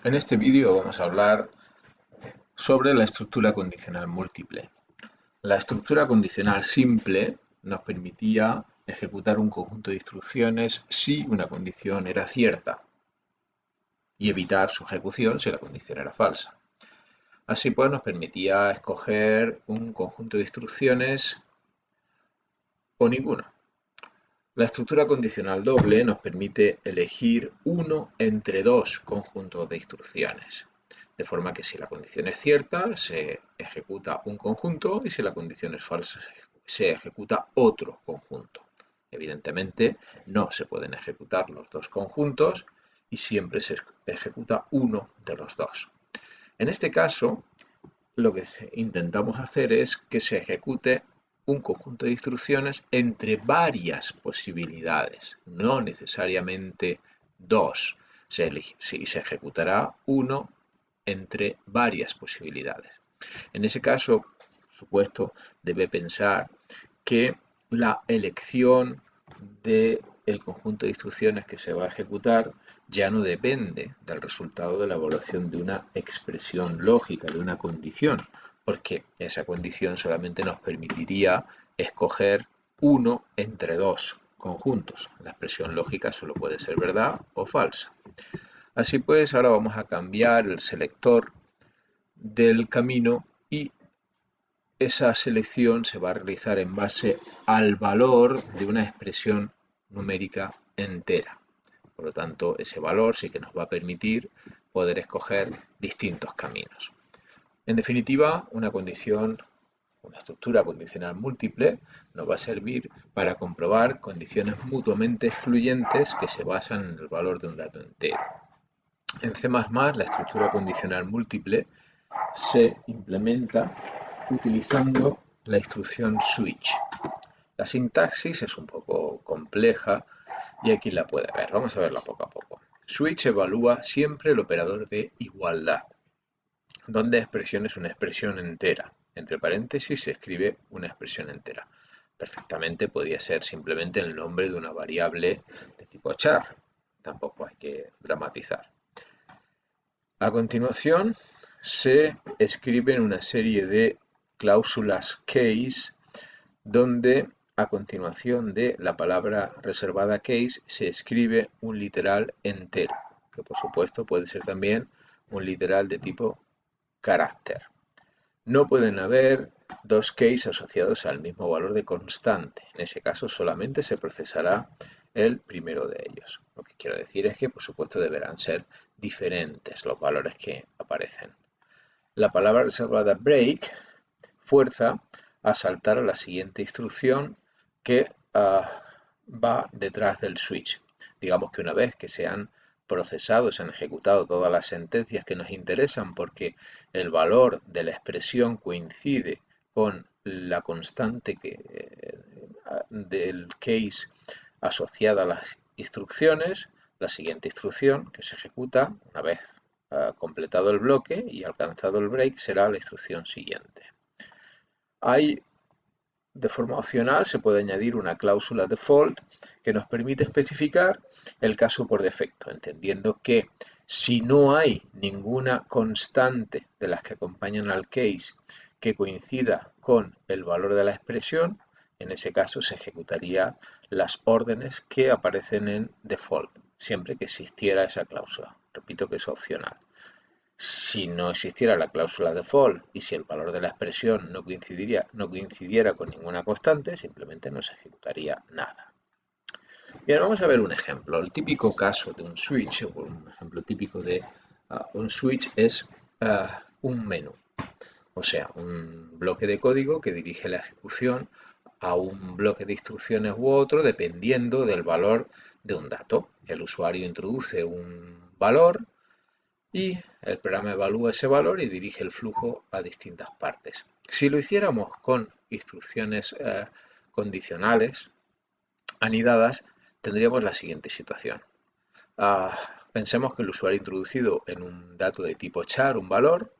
En este vídeo vamos a hablar sobre la estructura condicional múltiple. La estructura condicional simple nos permitía ejecutar un conjunto de instrucciones si una condición era cierta y evitar su ejecución si la condición era falsa. Así pues, nos permitía escoger un conjunto de instrucciones o ninguna. La estructura condicional doble nos permite elegir uno entre dos conjuntos de instrucciones. De forma que si la condición es cierta, se ejecuta un conjunto y si la condición es falsa, se ejecuta otro conjunto. Evidentemente, no se pueden ejecutar los dos conjuntos y siempre se ejecuta uno de los dos. En este caso, lo que intentamos hacer es que se ejecute un conjunto de instrucciones entre varias posibilidades, no necesariamente dos. Se ejecutará uno entre varias posibilidades. En ese caso, por supuesto, debe pensar que la elección del conjunto de instrucciones que se va a ejecutar ya no depende del resultado de la evaluación de una expresión lógica, de una condición, porque esa condición solamente nos permitiría escoger uno entre dos conjuntos. La expresión lógica solo puede ser verdad o falsa. Así pues, ahora vamos a cambiar el selector del camino y esa selección se va a realizar en base al valor de una expresión numérica entera. Por lo tanto, ese valor sí que nos va a permitir poder escoger distintos caminos. En definitiva, una estructura condicional múltiple nos va a servir para comprobar condiciones mutuamente excluyentes que se basan en el valor de un dato entero. En C++, la estructura condicional múltiple se implementa utilizando la instrucción switch. La sintaxis es un poco compleja y aquí la puede ver. Vamos a verla poco a poco. Switch evalúa siempre el operador de igualdad, donde expresión es una expresión entera. Entre paréntesis se escribe una expresión entera. Perfectamente podría ser simplemente el nombre de una variable de tipo char. Tampoco hay que dramatizar. A continuación, se escriben una serie de cláusulas case donde a continuación de la palabra reservada case se escribe un literal entero, que por supuesto puede ser también un literal de tipo carácter. No pueden haber dos case asociados al mismo valor de constante. En ese caso solamente se procesará el primero de ellos. Lo que quiero decir es que por supuesto deberán ser diferentes los valores que aparecen. La palabra reservada break fuerza a saltar a la siguiente instrucción que va detrás del switch. Digamos que una vez que se han procesado, se han ejecutado todas las sentencias que nos interesan porque el valor de la expresión coincide con la constante del case asociada a las instrucciones, la siguiente instrucción que se ejecuta una vez completado el bloque y alcanzado el break será la instrucción siguiente. De forma opcional se puede añadir una cláusula default que nos permite especificar el caso por defecto, entendiendo que si no hay ninguna constante de las que acompañan al case que coincida con el valor de la expresión, en ese caso se ejecutarían las órdenes que aparecen en default, siempre que existiera esa cláusula. Repito que es opcional. Si no existiera la cláusula default y si el valor de la expresión no coincidiera con ninguna constante, simplemente no se ejecutaría nada. Bien, vamos a ver un ejemplo. El típico caso de un switch, o un ejemplo típico de un switch es un menú. O sea, un bloque de código que dirige la ejecución a un bloque de instrucciones u otro dependiendo del valor de un dato. El usuario introduce un valor y el programa evalúa ese valor y dirige el flujo a distintas partes. Si lo hiciéramos con instrucciones condicionales anidadas, tendríamos la siguiente situación. Pensemos que el usuario ha introducido en un dato de tipo char un valor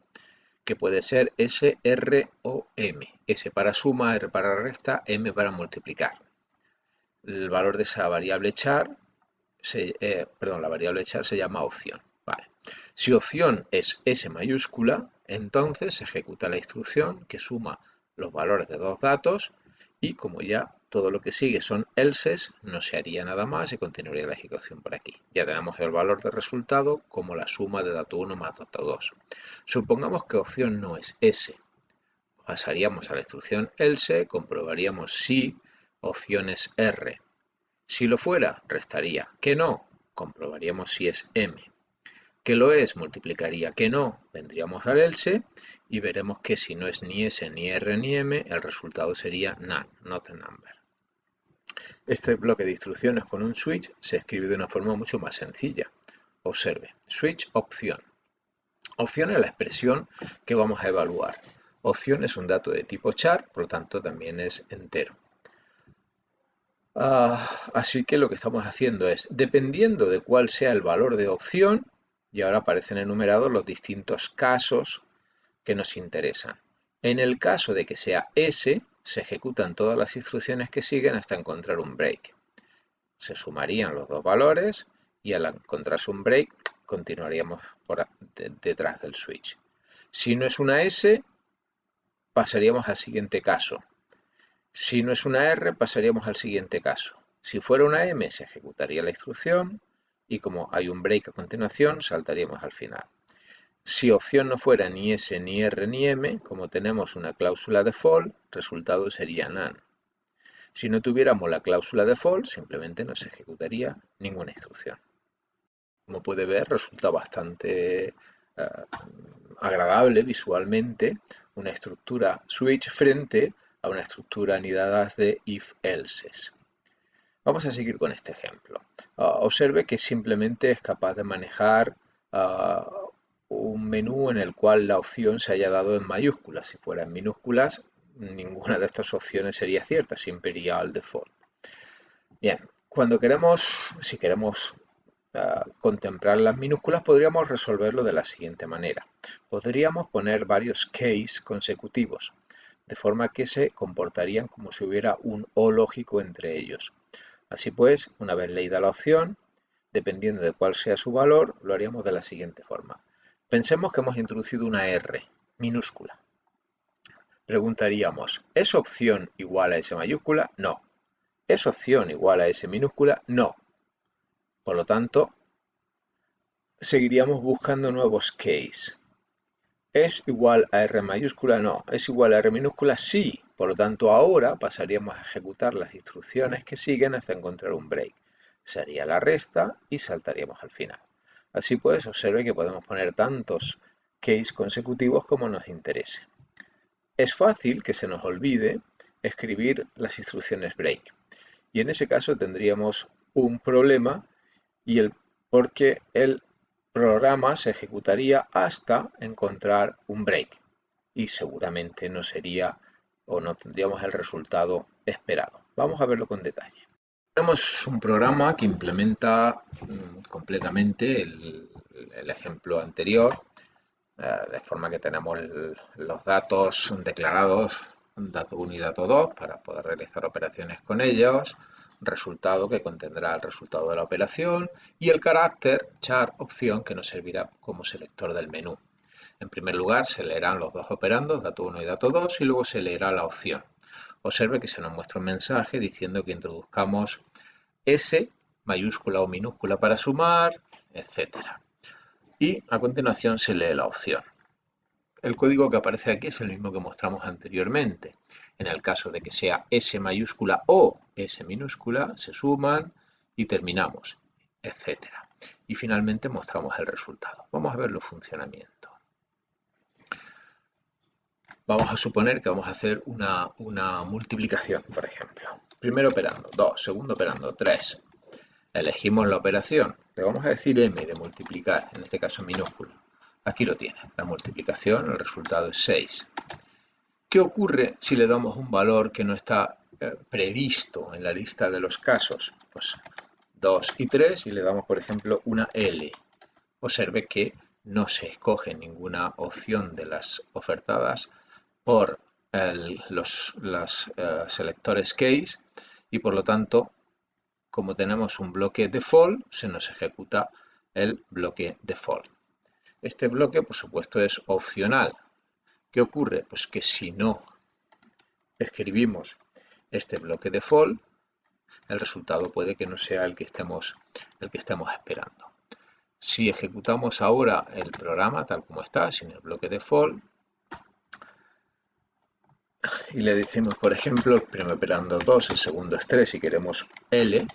que puede ser S, R o M. S para suma, R para resta, M para multiplicar. El valor de esa variable char, la variable char se llama opción. Vale. Si opción es S mayúscula, entonces se ejecuta la instrucción que suma los valores de dos datos y como ya todo lo que sigue son elses, no se haría nada más y continuaría la ejecución por aquí. Ya tenemos el valor de resultado como la suma de dato 1 más dato 2. Supongamos que opción no es S. Pasaríamos a la instrucción else, comprobaríamos si opción es R. Si lo fuera, restaría. Que no, comprobaríamos si es M. Que lo es, multiplicaría. Que no, vendríamos al else y veremos que si no es ni S, ni R, ni M, el resultado sería none, not a number. Este bloque de instrucciones con un switch se escribe de una forma mucho más sencilla. Observe, switch opción. Opción es la expresión que vamos a evaluar. Opción es un dato de tipo char, por lo tanto también es entero. Así que lo que estamos haciendo es, dependiendo de cuál sea el valor de opción, y ahora aparecen enumerados los distintos casos que nos interesan. En el caso de que sea S, se ejecutan todas las instrucciones que siguen hasta encontrar un break. Se sumarían los dos valores y al encontrarse un break continuaríamos detrás del switch. Si no es una S, pasaríamos al siguiente caso. Si no es una R, pasaríamos al siguiente caso. Si fuera una M, se ejecutaría la instrucción y como hay un break a continuación, saltaríamos al final. Si opción no fuera ni S, ni R, ni M, como tenemos una cláusula default, resultado sería none. Si no tuviéramos la cláusula default, simplemente no se ejecutaría ninguna instrucción. Como puede ver, resulta bastante agradable visualmente una estructura switch frente a una estructura anidadas de if-elses. Vamos a seguir con este ejemplo. Observe que simplemente es capaz de manejar un menú en el cual la opción se haya dado en mayúsculas. Si fuera en minúsculas, ninguna de estas opciones sería cierta, siempre iría al default. Bien, si queremos contemplar las minúsculas, podríamos resolverlo de la siguiente manera. Podríamos poner varios case consecutivos, de forma que se comportarían como si hubiera un o lógico entre ellos. Así pues, una vez leída la opción, dependiendo de cuál sea su valor, lo haríamos de la siguiente forma. Pensemos que hemos introducido una R minúscula. Preguntaríamos, ¿es opción igual a S mayúscula? No. ¿Es opción igual a S minúscula? No. Por lo tanto, seguiríamos buscando nuevos case. ¿Es igual a R mayúscula? No. ¿Es igual a R minúscula? Sí. Por lo tanto, ahora pasaríamos a ejecutar las instrucciones que siguen hasta encontrar un break. Se haría la resta y saltaríamos al final. Así pues, observe que podemos poner tantos case consecutivos como nos interese. Es fácil que se nos olvide escribir las instrucciones break. Y en ese caso tendríamos un problema porque el programa se ejecutaría hasta encontrar un break y seguramente no sería o no tendríamos el resultado esperado. Vamos a verlo con detalle. Tenemos un programa que implementa completamente el ejemplo anterior, de forma que tenemos los datos declarados, dato 1 y dato 2, para poder realizar operaciones con ellos, resultado que contendrá el resultado de la operación y el carácter char opción que nos servirá como selector del menú. En primer lugar se leerán los dos operandos, dato 1 y dato 2, y luego se leerá la opción. Observe que se nos muestra un mensaje diciendo que introduzcamos S, mayúscula o minúscula para sumar, etc. Y a continuación se lee la opción. El código que aparece aquí es el mismo que mostramos anteriormente. En el caso de que sea S mayúscula o S minúscula, se suman y terminamos, etc. Y finalmente mostramos el resultado. Vamos a ver el funcionamiento. Vamos a suponer que vamos a hacer una multiplicación, por ejemplo. Primer operando, 2, segundo operando, 3. Elegimos la operación, le vamos a decir M de multiplicar, en este caso minúsculo. Aquí lo tiene, la multiplicación, el resultado es 6. ¿Qué ocurre si le damos un valor que no está previsto en la lista de los casos? Pues 2 y 3 y le damos, por ejemplo, una L. Observe que no se escoge ninguna opción de las ofertadas por los selectores case y por lo tanto, como tenemos un bloque default, se nos ejecuta el bloque default. Este bloque, por supuesto, es opcional. ¿Qué ocurre? Pues que si no escribimos este bloque default, el resultado puede que no sea el que estemos esperando. Si ejecutamos ahora el programa tal como está, sin el bloque default, y le decimos, por ejemplo, el primero operando 2, el segundo es 3 y queremos L,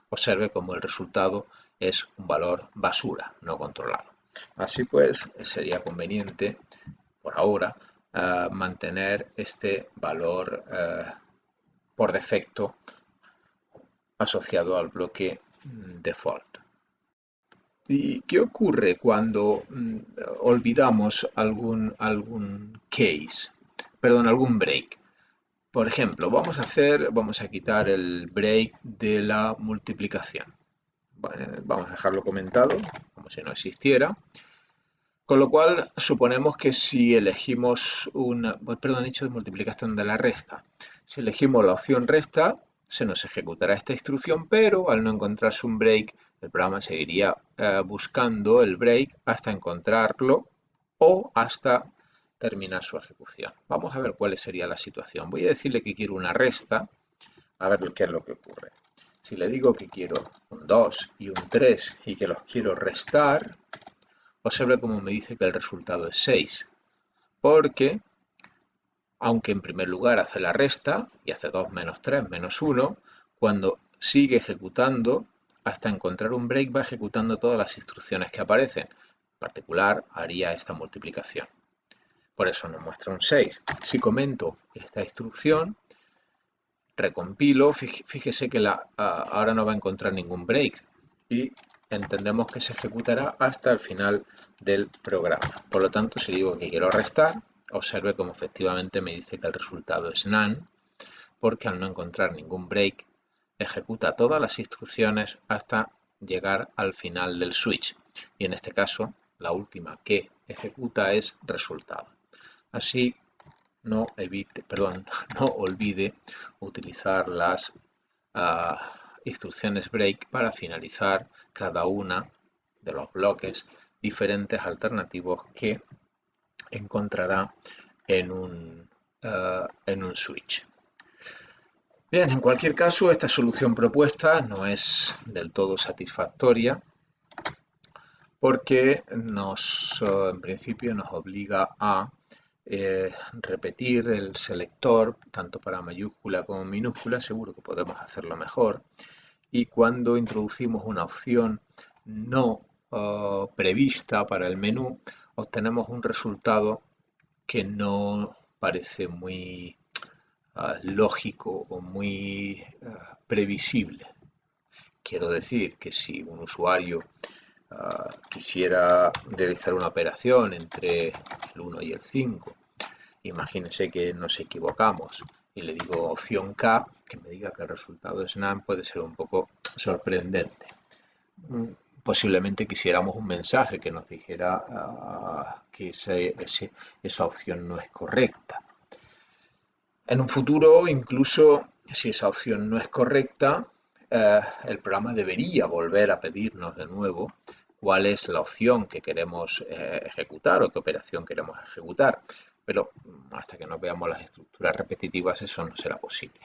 observe cómo el resultado es un valor basura, no controlado. Así pues, sería conveniente, por ahora, mantener este valor por defecto asociado al bloque default. ¿Y qué ocurre cuando olvidamos algún case? Perdón, algún break. Por ejemplo, vamos a quitar el break de la multiplicación. Vamos a dejarlo comentado, como si no existiera. Con lo cual, suponemos que si elegimos perdón, he dicho de multiplicación de la resta. Si elegimos la opción resta, se nos ejecutará esta instrucción, pero al no encontrarse un break, el programa seguiría buscando el break hasta encontrarlo o hasta terminar su ejecución. Vamos a ver cuál sería la situación. Voy a decirle que quiero una resta, a ver qué es lo que ocurre. Si le digo que quiero un 2 y un 3 y que los quiero restar, observe cómo me dice que el resultado es 6, porque aunque en primer lugar hace la resta y hace 2 menos 3 menos 1, cuando sigue ejecutando hasta encontrar un break va ejecutando todas las instrucciones que aparecen. En particular haría esta multiplicación. Por eso nos muestra un 6. Si comento esta instrucción, recompilo, fíjese que ahora no va a encontrar ningún break y entendemos que se ejecutará hasta el final del programa. Por lo tanto, si digo que quiero restar, observe cómo efectivamente me dice que el resultado es none, porque al no encontrar ningún break, ejecuta todas las instrucciones hasta llegar al final del switch. Y en este caso, la última que ejecuta es resultado. Así, no olvide utilizar las instrucciones break para finalizar cada una de los bloques diferentes alternativos que encontrará en un switch. Bien, en cualquier caso, esta solución propuesta no es del todo satisfactoria porque en principio nos obliga a repetir el selector tanto para mayúscula como minúscula. Seguro que podemos hacerlo mejor, y cuando introducimos una opción no prevista para el menú, obtenemos un resultado que no parece muy lógico o muy previsible. Quiero decir que si un usuario quisiera realizar una operación entre el 1 y el 5, imagínense que nos equivocamos y le digo opción K, que me diga que el resultado es none, puede ser un poco sorprendente. Posiblemente quisiéramos un mensaje que nos dijera que esa opción no es correcta. En un futuro, incluso si esa opción no es correcta, el programa debería volver a pedirnos de nuevo cuál es la opción que queremos ejecutar o qué operación queremos ejecutar. Pero hasta que no veamos las estructuras repetitivas eso no será posible.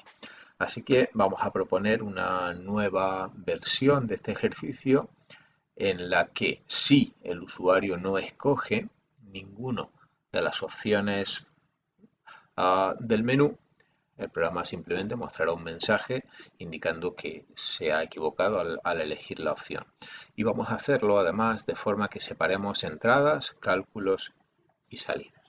Así que vamos a proponer una nueva versión de este ejercicio en la que si el usuario no escoge ninguna de las opciones del menú, el programa simplemente mostrará un mensaje indicando que se ha equivocado al elegir la opción. Y vamos a hacerlo además de forma que separemos entradas, cálculos y salidas.